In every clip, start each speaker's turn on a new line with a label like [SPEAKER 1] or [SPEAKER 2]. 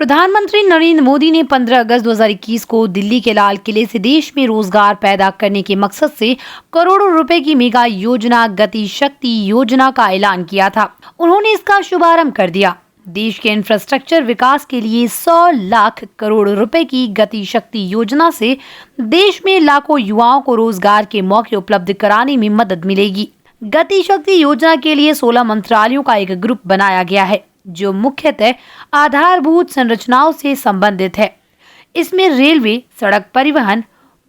[SPEAKER 1] प्रधानमंत्री नरेंद्र मोदी ने 15 अगस्त 2021 को दिल्ली के लाल किले से देश में रोजगार पैदा करने के मकसद से करोड़ों रुपए की मेगा योजना गति शक्ति योजना का ऐलान किया था। उन्होंने इसका शुभारंभ कर दिया। देश के इंफ्रास्ट्रक्चर विकास के लिए 100 लाख करोड़ रुपए की गति शक्ति योजना से देश में लाखों युवाओं को रोजगार के मौके उपलब्ध कराने में मदद मिलेगी। गति शक्ति योजना के लिए 16 मंत्रालयों का एक ग्रुप बनाया गया है जो मुख्यतः आधारभूत संरचनाओं से संबंधित है। इसमें रेलवे, सड़क परिवहन,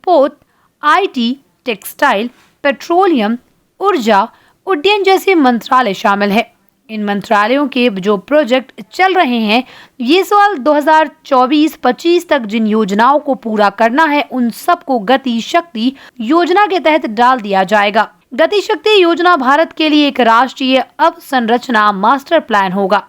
[SPEAKER 1] पोत, आईटी, टेक्सटाइल, पेट्रोलियम, ऊर्जा, उड्डयन जैसे मंत्रालय शामिल है। इन मंत्रालयों के जो प्रोजेक्ट चल रहे हैं, ये साल 2024-25 तक जिन योजनाओं को पूरा करना है उन सबको गति शक्ति योजना के तहत डाल दिया जाएगा। गति शक्ति योजना भारत के लिए एक राष्ट्रीय अवसंरचना मास्टर प्लान होगा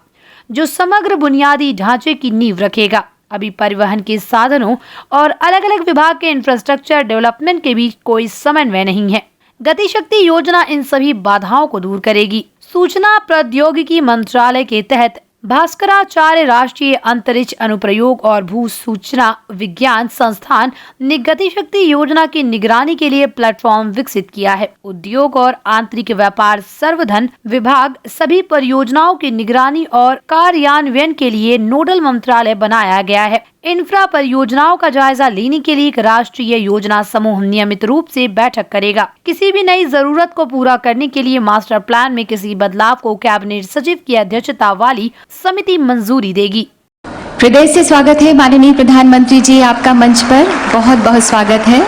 [SPEAKER 1] जो समग्र बुनियादी ढांचे की नींव रखेगा। अभी परिवहन के साधनों और अलग अलग विभाग के इंफ्रास्ट्रक्चर डेवलपमेंट के बीच कोई समन्वय नहीं है। गति शक्ति योजना इन सभी बाधाओं को दूर करेगी। सूचना प्रौद्योगिकी मंत्रालय के तहत भास्कराचार्य राष्ट्रीय अंतरिक्ष अनुप्रयोग और भू सूचना विज्ञान संस्थान ने गति शक्ति योजना की निगरानी के लिए प्लेटफॉर्म विकसित किया है। उद्योग और आंतरिक व्यापार सर्वधन विभाग सभी परियोजनाओं की निगरानी और कार्यान्वयन के लिए नोडल मंत्रालय बनाया गया है। इंफ्रा परियोजनाओं का जायजा लेने के लिए एक राष्ट्रीय योजना समूह नियमित रूप से बैठक करेगा। किसी भी नई जरूरत को पूरा करने के लिए मास्टर प्लान में किसी बदलाव को कैबिनेट सचिव की अध्यक्षता वाली समिति मंजूरी देगी।
[SPEAKER 2] हृदय से स्वागत है माननीय प्रधानमंत्री जी, आपका मंच पर बहुत बहुत स्वागत है।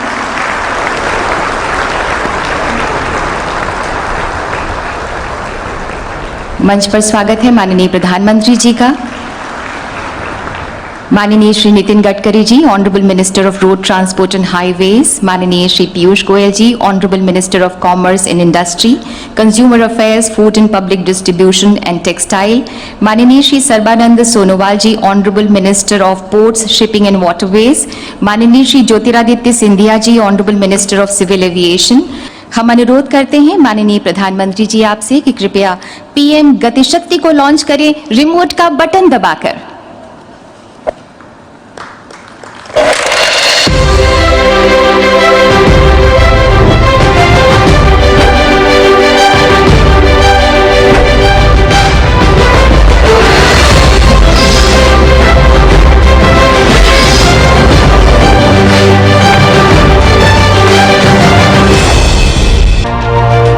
[SPEAKER 2] मंच पर स्वागत है माननीय प्रधानमंत्री जी का। माननीय Shri Nitin Gadkari ji, honourable minister of road transport and highways, माननीय Shri Piyush Goyal ji, honourable minister of commerce and industry, consumer affairs, food and public distribution and textile, माननीय Shri Sarbananda Sonowal ji, honourable minister of ports, shipping and waterways, माननीय Shri Jyotiraditya Scindia ji, honourable minister of civil aviation. हम अनुरोध करते हैं माननीय प्रधानमंत्री जी आपसे कि कृपया पीएम गति शक्ति को लॉन्च करें रिमोट का बटन दबाकर।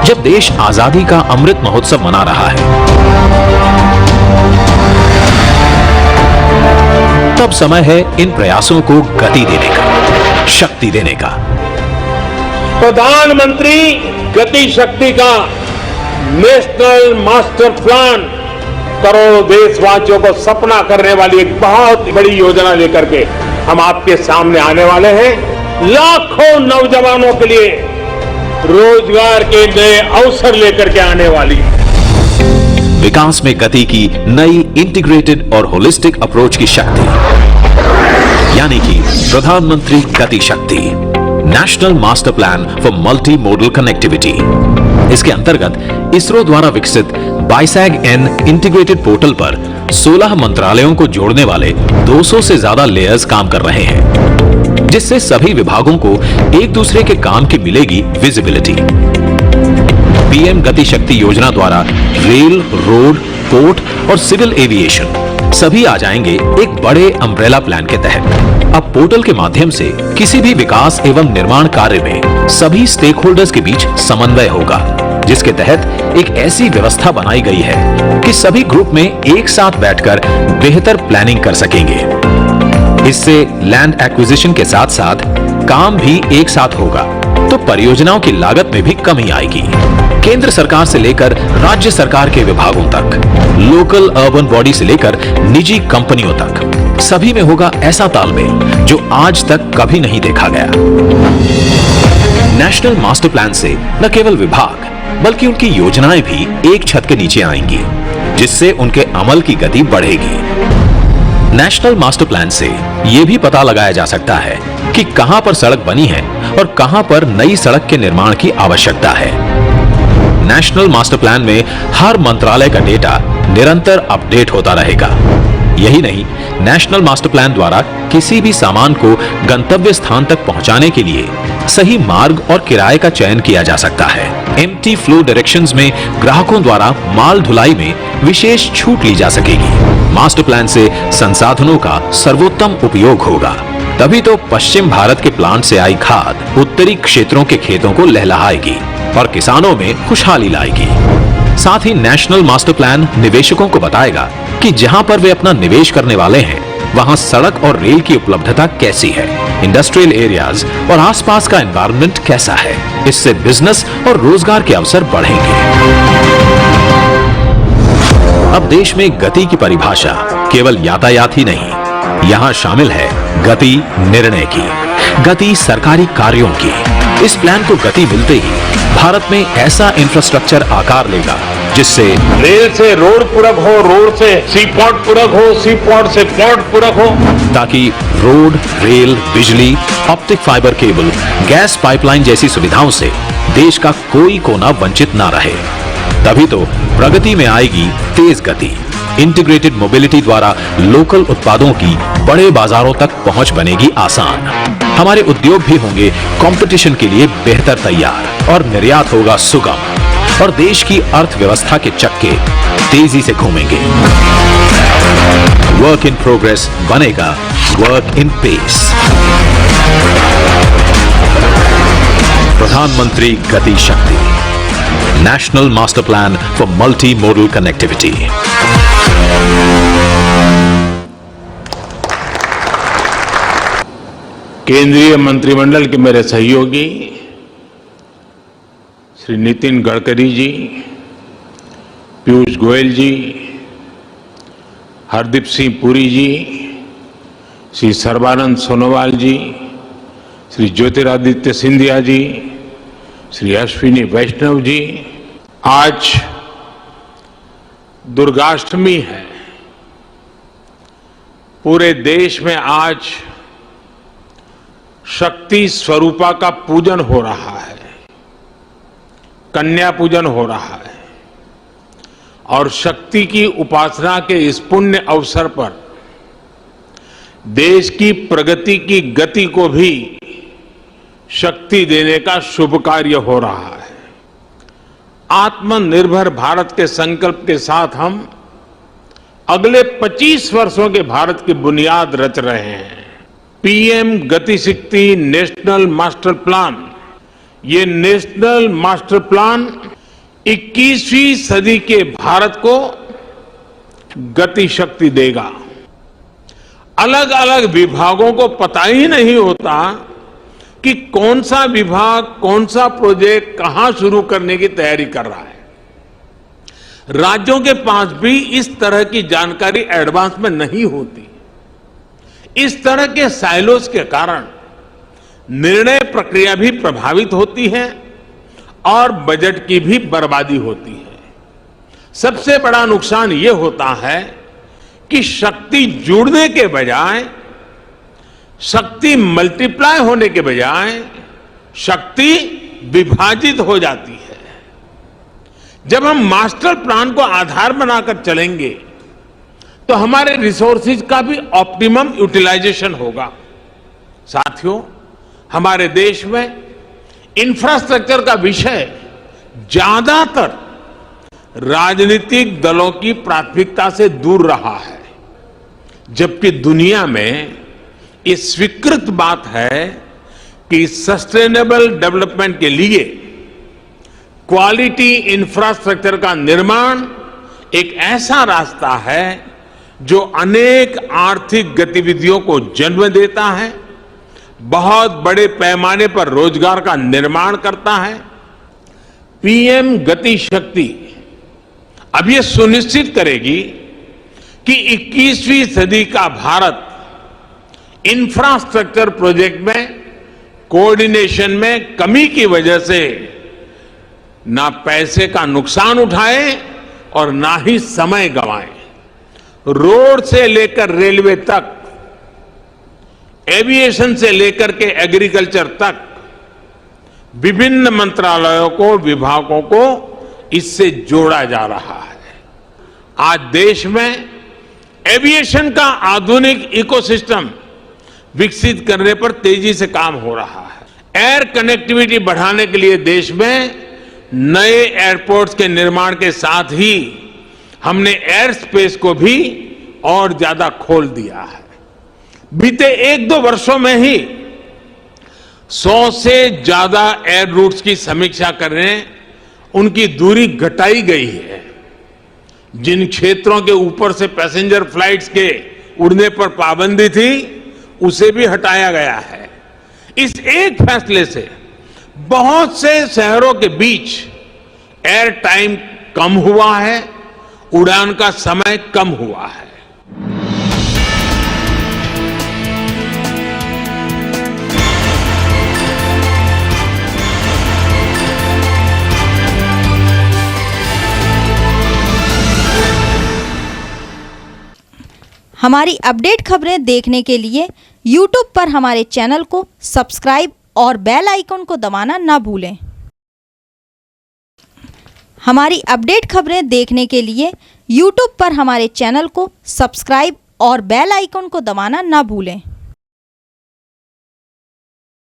[SPEAKER 3] जब देश आजादी का अमृत महोत्सव मना रहा है, तब समय है इन प्रयासों को गति देने का, शक्ति देने का।
[SPEAKER 4] प्रधानमंत्री गति शक्ति का नेशनल मास्टर प्लान करोड़ों देशवासियों को सपना करने वाली एक बहुत बड़ी योजना लेकर के हम आपके सामने आने वाले हैं। लाखों नौजवानों के लिए रोजगार के नए अवसर लेकर के आने वाली है।
[SPEAKER 3] विकास में गति की नई इंटीग्रेटेड और होलिस्टिक अप्रोच की शक्ति, यानी कि प्रधानमंत्री गति शक्ति, national master plan for multi modal connectivity. इसके अंतर्गत इसरो द्वारा विकसित बाइसैग-एन इंटीग्रेटेड पोर्टल पर 16 मंत्रालयों को जोड़ने वाले 200 से ज्यादा लेयर्स काम कर रहे हैं, जिससे सभी विभागों को एक दूसरे के काम की मिलेगी विजिबिलिटी। पीएम गति शक्ति योजना द्वारा रेल, रोड, पोर्ट और सिविल एविएशन सभी आ जाएंगे एक बड़े अम्ब्रेला प्लान के तहत। अब पोर्टल के माध्यम से किसी भी विकास एवं निर्माण कार्य में सभी स्टेक होल्डर्स के बीच समन्वय होगा, जिसके तहत एक ऐसी व्यवस्था बनाई गई है कि सभी ग्रुप में एक साथ बैठकर बेहतर प्लानिंग कर सकेंगे। इससे लैंड एक्विजिशन के साथ साथ काम भी एक साथ होगा, तो परियोजनाओं की लागत में भी कमी आएगी। केंद्र सरकार से लेकर राज्य सरकार के विभागों तक, लोकल अर्बन बॉडी से लेकर निजी कंपनियों तक, सभी में होगा ऐसा तालमेल जो आज तक कभी नहीं देखा गया। नेशनल मास्टर प्लान से न केवल विभाग बल्कि उनकी योजनाएं भी एक छत के नीचे आएंगी, जिससे उनके अमल की गति बढ़ेगी। नेशनल मास्टर प्लान से यह भी पता लगाया जा सकता है कि कहां पर सड़क बनी है और कहां पर नई सड़क के निर्माण की आवश्यकता है। नेशनल मास्टर प्लान में हर मंत्रालय का डेटा निरंतर अपडेट होता रहेगा। यही नहीं, नेशनल मास्टर प्लान द्वारा किसी भी सामान को गंतव्य स्थान तक पहुंचाने के लिए सही मार्ग और किराए का चयन किया जा सकता है। एम्प्टी फ्लो डायरेक्शंस में ग्राहकों द्वारा माल ढुलाई में विशेष छूट ली जा सकेगी। मास्टर प्लान से संसाधनों का सर्वोत्तम उपयोग होगा। तभी तो पश्चिम भारत के प्लांट से आई खाद उत्तरी क्षेत्रों के खेतों को लहलहाएगी और किसानों में खुशहाली लाएगी। साथ ही नेशनल मास्टर प्लान निवेशकों को बताएगा कि जहां पर वे अपना निवेश करने वाले हैं वहां सड़क और रेल की उपलब्धता कैसी है, इंडस्ट्रियल एरियाज और आसपास का एनवायरनमेंट कैसा है। इससे बिजनेस और रोजगार के अवसर बढ़ेंगे। अब देश में गति की परिभाषा केवल यातायात ही नहीं, यहाँ शामिल है गति निर्णय की, गति सरकारी कार्यों की। इस प्लान को गति मिलते ही भारत में ऐसा इंफ्रास्ट्रक्चर आकार लेगा जिससे
[SPEAKER 4] रेल से रोड पूरक हो, रोड से सी पोर्ट पूरक हो, सी पोर्ट से पोर्ट पूरक हो,
[SPEAKER 3] ताकि रोड, रेल, बिजली, optic fibre cable, gas pipeline जैसी सुविधाओं से देश का कोई कोना वंचित ना रहे। तभी तो प्रगति में आएगी तेज गति। इंटीग्रेटेड मोबिलिटी द्वारा लोकल उत्पादों की बड़े बाजारों तक पहुंच बनेगी आसान। हमारे उद्योग भी होंगे कंपटीशन के लिए बेहतर तैयार और निर्यात होगा सुगम और देश की अर्थव्यवस्था के चक्के तेजी से घूमेंगे। वर्क इन प्रोग्रेस बनेगा वर्क इन पेस। प्रधानमंत्री गति शक्ति, national master plan for multi modal connectivity.
[SPEAKER 4] केंद्रीय मंत्रिमंडल के मेरे सहयोगी श्री नितिन गडकरी जी, पीयूष गोयल जी, हरदीप सिंह पुरी जी, श्री सर्बानंद सोनोवाल जी, श्री ज्योतिरादित्य सिंधिया जी, श्री अश्विनी वैष्णव जी, आज दुर्गाष्टमी है। पूरे देश में आज शक्ति स्वरूपा का पूजन हो रहा है, कन्या पूजन हो रहा है और शक्ति की उपासना के इस पुण्य अवसर पर देश की प्रगति की गति को भी शक्ति देने का शुभ कार्य हो रहा है। आत्मनिर्भर भारत के संकल्प के साथ हम अगले 25 वर्षों के भारत की बुनियाद रच रहे हैं। पीएम गति शक्ति नेशनल मास्टर प्लान, ये नेशनल मास्टर प्लान 21वीं सदी के भारत को गति शक्ति देगा। अलग अलग विभागों को पता ही नहीं होता कि कौन सा विभाग, कौन सा प्रोजेक्ट कहां शुरू करने की तैयारी कर रहा है। राज्यों के पास भी इस तरह की जानकारी एडवांस में नहीं होती। इस तरह के साइलोस के कारण निर्णय प्रक्रिया भी प्रभावित होती है और बजट की भी बर्बादी होती है। सबसे बड़ा नुकसान यह होता है कि शक्ति जुड़ने के बजाय, शक्ति मल्टीप्लाई होने के बजाय शक्ति विभाजित हो जाती है। जब हम मास्टर प्लान को आधार बनाकर चलेंगे तो हमारे रिसोर्सेज का भी ऑप्टिमम यूटिलाइजेशन होगा। साथियों, हमारे देश में इंफ्रास्ट्रक्चर का विषय ज्यादातर राजनीतिक दलों की प्राथमिकता से दूर रहा है, जबकि दुनिया में ये स्वीकृत बात है कि सस्टेनेबल डेवलपमेंट के लिए क्वालिटी इंफ्रास्ट्रक्चर का निर्माण एक ऐसा रास्ता है जो अनेक आर्थिक गतिविधियों को जन्म देता है, बहुत बड़े पैमाने पर रोजगार का निर्माण करता है। पीएम गति शक्ति अब ये सुनिश्चित करेगी कि 21वीं सदी का भारत इंफ्रास्ट्रक्चर प्रोजेक्ट में कोऑर्डिनेशन में कमी की वजह से ना पैसे का नुकसान उठाए और ना ही समय गंवाए। रोड से लेकर रेलवे तक, एविएशन से लेकर के एग्रीकल्चर तक विभिन्न मंत्रालयों को, विभागों को इससे जोड़ा जा रहा है। आज देश में एविएशन का आधुनिक इकोसिस्टम विकसित करने पर तेजी से काम हो रहा है। एयर कनेक्टिविटी बढ़ाने के लिए देश में नए एयरपोर्ट्स के निर्माण के साथ ही हमने एयर स्पेस को भी और ज्यादा खोल दिया है। बीते 1-2 वर्षों में ही 100 से ज्यादा एयर रूट्स की समीक्षा करने उनकी दूरी घटाई गई है। जिन क्षेत्रों के ऊपर से पैसेंजर फ्लाइट्स के उड़ने पर पाबंदी थी उसे भी हटाया गया है। इस एक फैसले से बहुत से शहरों के बीच एयर टाइम कम हुआ है, उड़ान का समय कम हुआ है।
[SPEAKER 5] हमारी अपडेट खबरें देखने के लिए YouTube पर हमारे चैनल को सब्सक्राइब और बेल आइकन को दबाना ना भूलें। हमारी अपडेट खबरें देखने के लिए YouTube पर हमारे चैनल को सब्सक्राइब और बेल आइकन को दबाना ना भूलें।